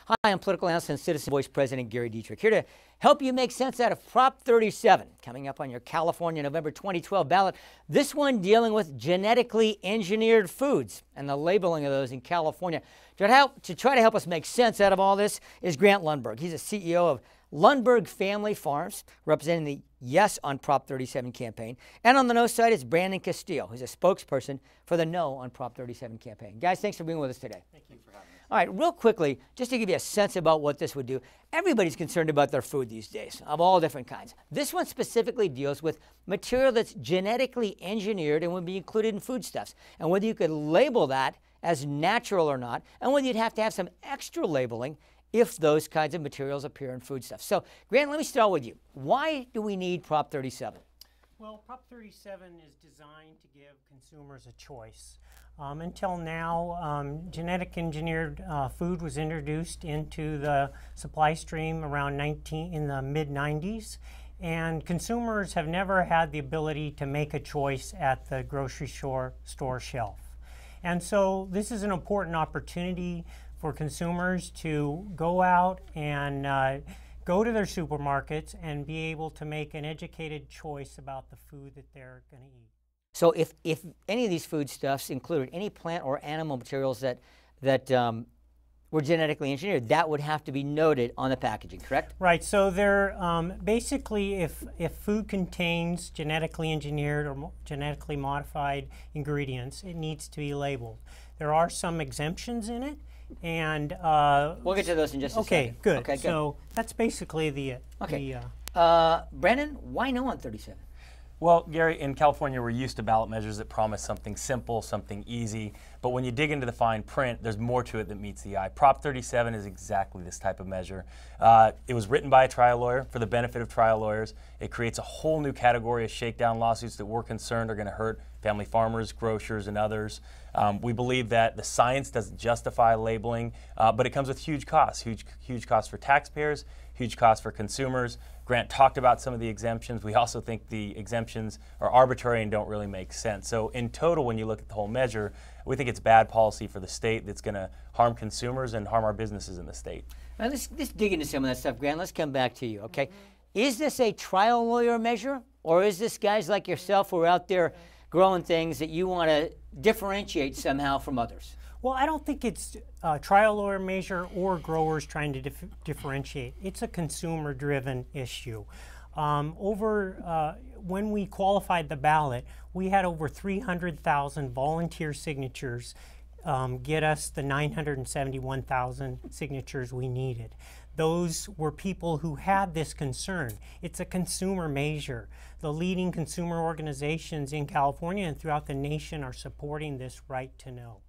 Hi, I'm political analyst and Citizen Voice President Gary Dietrich, here to help you make sense out of Prop 37, coming up on your California November 2012 ballot. This one dealing with genetically engineered foods and the labeling of those in California. To try to help us make sense out of all this is Grant Lundberg. He's a CEO of Lundberg Family Farms, representing the Yes on Prop 37 campaign. And on the No side is Brandon Castillo, who's a spokesperson for the No on Prop 37 campaign. Guys, thanks for being with us today. Thank you for having us. All right, real quickly, just to give you a sense about what this would do, everybody's concerned about their food these days, of all different kinds. This one specifically deals with material that's genetically engineered and would be included in foodstuffs, and whether you could label that as natural or not, and whether you'd have to have some extra labeling if those kinds of materials appear in foodstuffs. So, Grant, let me start with you. Why do we need Prop 37? Well, Prop 37 is designed to give consumers a choice. Until now, genetic engineered food was introduced into the supply stream around in the mid-90s, and consumers have never had the ability to make a choice at the grocery store shelf. And so this is an important opportunity for consumers to go out and go to their supermarkets and be able to make an educated choice about the food that they're going to eat. So if any of these foodstuffs included any plant or animal materials that were genetically engineered, that would have to be noted on the packaging, correct? Right. So they're basically, if food contains genetically engineered or genetically modified ingredients, it needs to be labeled. There are some exemptions in it, and we'll get to those in just a second. Good. Okay, good. So that's basically the Brandon, why no on 37? Well, Gary, in California, we're used to ballot measures that promise something simple, something easy, but when you dig into the fine print, there's more to it that meets the eye. Prop 37 is exactly this type of measure. It was written by a trial lawyer for the benefit of trial lawyers. It creates a whole new category of shakedown lawsuits that we're concerned are going to hurt family farmers, grocers, and others. We believe that the science doesn't justify labeling, but it comes with huge costs, huge costs for taxpayers, huge costs for consumers. Grant talked about some of the exemptions. We also think the exemptions are arbitrary and don't really make sense. So in total, when you look at the whole measure, we think it's bad policy for the state that's going to harm consumers and harm our businesses in the state. Now let's dig into some of that stuff. Grant, let's come back to you, okay? Is this a trial lawyer measure, or is this guys like yourself who are out there growing things that you want to differentiate somehow from others? Well, I don't think it's a trial lawyer measure or growers trying to differentiate. It's a consumer-driven issue. When we qualified the ballot, we had over 300,000 volunteer signatures get us the 971,000 signatures we needed. Those were people who had this concern. It's a consumer measure. The leading consumer organizations in California and throughout the nation are supporting this right to know.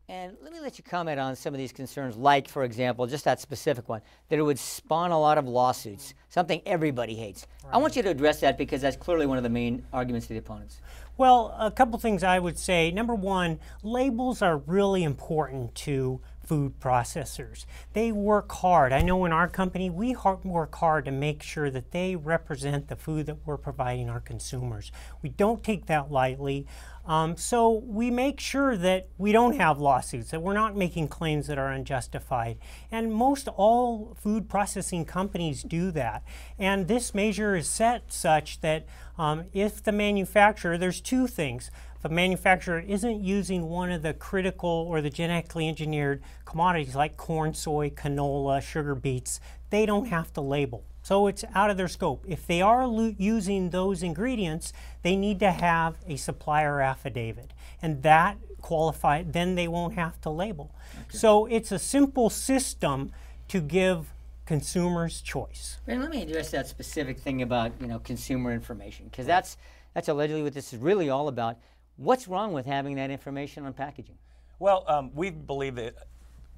And let me let you comment on some of these concerns, like, for example, just that specific one, that it would spawn a lot of lawsuits, something everybody hates. Right. I want you to address that because that's clearly one of the main arguments to the opponents. Well, a couple things I would say. Number one, labels are really important to food processors. They work hard. I know in our company, we work hard to make sure that they represent the food that we're providing our consumers. We don't take that lightly. So we make sure that we don't have lawsuits, that we're not making claims that are unjustified. And most all food processing companies do that. And this measure is set such that if the manufacturer, there's two things. If a manufacturer isn't using one of the critical or the genetically engineered commodities like corn, soy, canola, sugar beets, they don't have to label. So it's out of their scope. If they are using those ingredients, they need to have a supplier affidavit. And that qualifies, then they won't have to label. Okay. So it's a simple system to give consumers choice. And let me address that specific thing about consumer information, because that's allegedly what this is really all about. What's wrong with having that information on packaging? Well, we believe that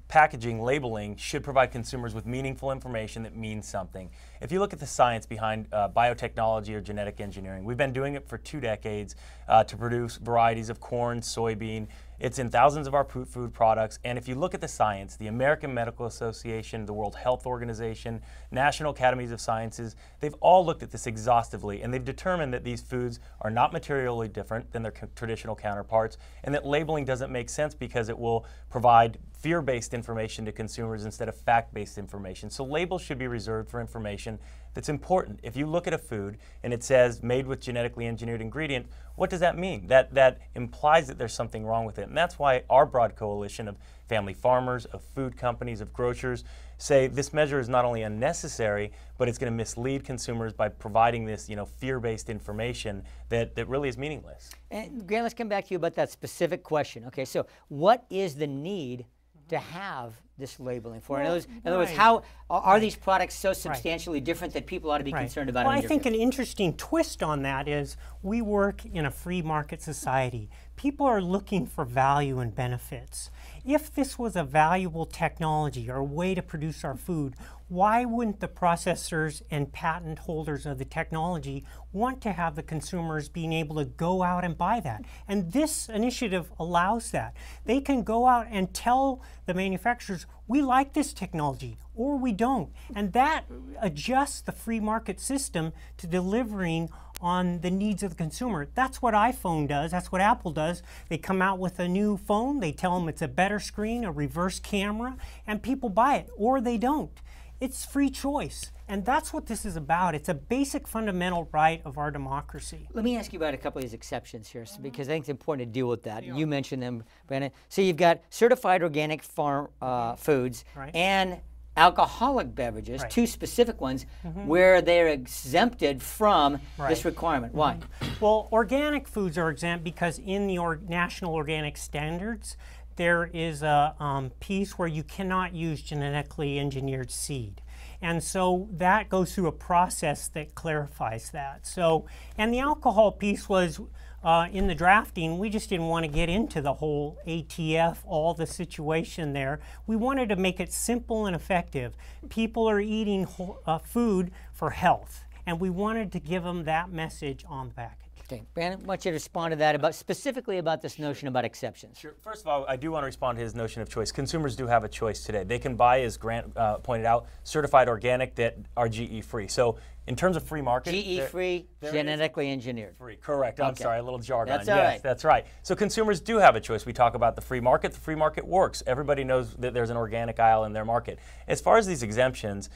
packaging, labeling, should provide consumers with meaningful information that means something. If you look at the science behind biotechnology or genetic engineering, we've been doing it for 2 decades to produce varieties of corn, soybean, It's in thousands of our food products. And if you look at the science, the American Medical Association, the World Health Organization, National Academies of Sciences, they've all looked at this exhaustively, and they've determined that these foods are not materially different than their traditional counterparts, and that labeling doesn't make sense because it will provide fear-based information to consumers instead of fact-based information. So labels should be reserved for information that's important. If you look at a food and it says made with genetically engineered ingredient, what does that mean? That implies that there's something wrong with it. And that's why our broad coalition of family farmers, of food companies, of grocers say this measure is not only unnecessary, but it's going to mislead consumers by providing this, fear-based information that really is meaningless. And Grant, let's come back to you about that specific question. Okay, so what is the need to have this labeling for? Well, in other words, how are these products so substantially different that people ought to be concerned about? Well, I think an interesting twist on that is we work in a free market society. People are looking for value and benefits. If this was a valuable technology or a way to produce our food, why wouldn't the processors and patent holders of the technology want to have the consumers being able to go out and buy that? And this initiative allows that. They can go out and tell the manufacturers, we like this technology, or we don't. And that adjusts the free market system to delivering on the needs of the consumer. That's what iPhone does. That's what Apple does. They come out with a new phone. They tell them it's a better screen, a reverse camera, and people buy it, or they don't. It's free choice. And that's what this is about. It's a basic fundamental right of our democracy. Let me ask you about a couple of these exceptions here, because I think it's important to deal with that. You mentioned them, Brandon. So you've got certified organic farm foods and alcoholic beverages, two specific ones, where they're exempted from this requirement. Why? Well, organic foods are exempt because in the National Organic Standards, there is a piece where you cannot use genetically engineered seed. And so that goes through a process that clarifies that. So, and the alcohol piece was in the drafting, we just didn't want to get into the whole ATF, all the situation there. We wanted to make it simple and effective. People are eating food for health, and we wanted to give them that message on the package. Okay, Brandon, I want you to respond to that specifically about this notion about exceptions. Sure. First of all, I do want to respond to his notion of choice. Consumers do have a choice today. They can buy, as Grant pointed out, certified organic that are GE-free. So in terms of free market, GE-free, genetically engineered. Free, correct. I'm sorry, a little jargon. That's all right. That's right. So consumers do have a choice. We talk about the free market. The free market works. Everybody knows that there's an organic aisle in their market. As far as these exemptions,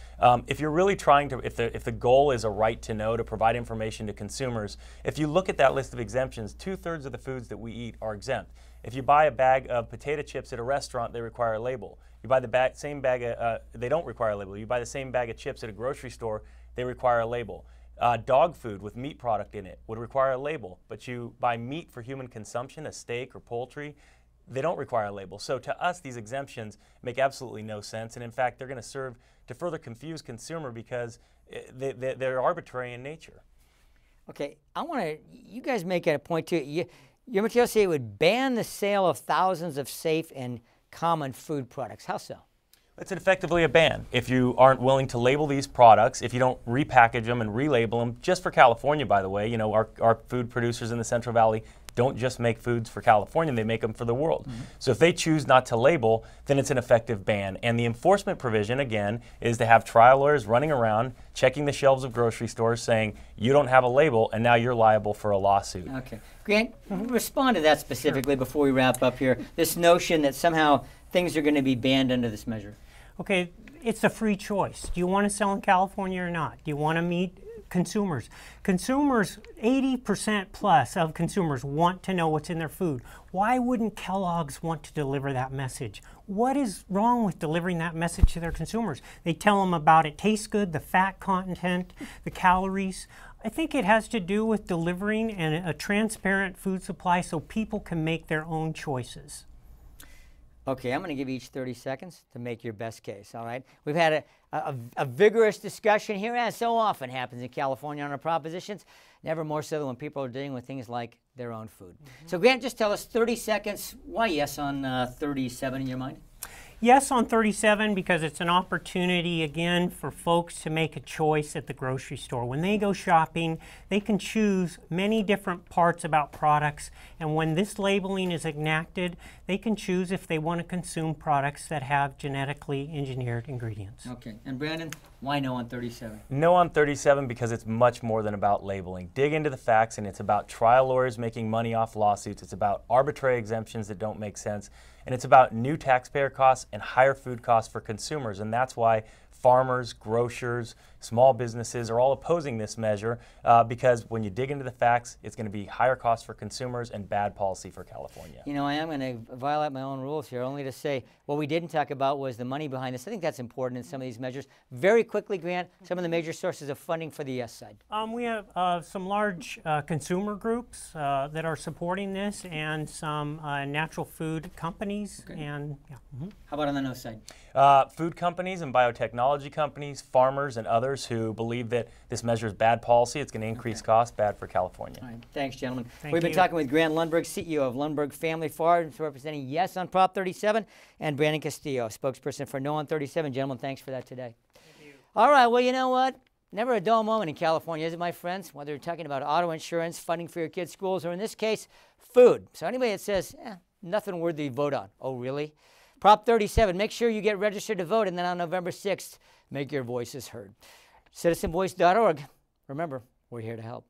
if you're really trying to, if the goal is a right to know, to provide information to consumers, if you look at that list of exemptions, 2/3 of the foods that we eat are exempt. If you buy a bag of potato chips at a restaurant, they require a label. You buy the same bag of, they don't require a label. You buy the same bag of chips at a grocery store, they require a label. Dog food with meat product in it would require a label, but you buy meat for human consumption, a steak or poultry, they don't require a label. So to us, these exemptions make absolutely no sense, and in fact, they're going to serve to further confuse consumer because they're arbitrary in nature. Okay, I want to, you guys make it a point too. Your materials say it would ban the sale of thousands of safe and common food products. How so? It's effectively a ban. If you aren't willing to label these products, if you don't repackage them and relabel them, just for California, by the way, our food producers in the Central Valley don't just make foods for California, they make them for the world. So if they choose not to label, then it's an effective ban. And the enforcement provision, again, is to have trial lawyers running around, checking the shelves of grocery stores, saying, you don't have a label, and now you're liable for a lawsuit. Okay. Grant, respond to that specifically before we wrap up here. This notion that somehow things are going to be banned under this measure. Okay, it's a free choice. Do you want to sell in California or not? Do you want to meet consumers? Consumers, 80% plus of consumers want to know what's in their food. Why wouldn't Kellogg's want to deliver that message? What is wrong with delivering that message to their consumers? They tell them about it tastes good, the fat content, the calories. I think it has to do with delivering a transparent food supply so people can make their own choices. Okay, I'm going to give you each 30 seconds to make your best case, all right? We've had a vigorous discussion here, as so often happens in California on our propositions, never more so than when people are dealing with things like their own food. So Grant, just tell us 30 seconds, why yes on 37 in your mind? Yes on 37 because it's an opportunity again for folks to make a choice at the grocery store. When they go shopping, they can choose many different parts about products, and when this labeling is enacted, they can choose if they want to consume products that have genetically engineered ingredients. Okay, and Brandon, why no on 37? No on 37 because it's much more than about labeling. Dig into the facts, and it's about trial lawyers making money off lawsuits. It's about arbitrary exemptions that don't make sense. And it's about new taxpayer costs and higher food costs for consumers. And that's why farmers, grocers, small businesses are all opposing this measure because when you dig into the facts, it's going to be higher costs for consumers and bad policy for California. You know, I am going to violate my own rules here, only to say what we didn't talk about was the money behind this. I think that's important in some of these measures. Very quickly, Grant, some of the major sources of funding for the yes side. We have some large consumer groups that are supporting this, and some natural food companies. Okay. And yeah. How about on the no side? Food companies and biotechnology companies, farmers, and others who believe that this measure is bad policy. It's going to increase costs, bad for California. All right. Thanks, gentlemen. Thank We've been you. talking with Grant Lundberg, CEO of Lundberg Family Farms, representing yes on Prop 37, and Brandon Castillo, spokesperson for no on 37. Gentlemen, thanks for that today. Thank you. All right, well, you know what? Never a dull moment in California, is it, my friends? Whether you're talking about auto insurance, funding for your kids' schools, or in this case, food. So anybody that says, nothing worthy to vote on. Oh, really? Prop 37, make sure you get registered to vote, and then on November 6th, make your voices heard. CitizenVoice.org. Remember, we're here to help.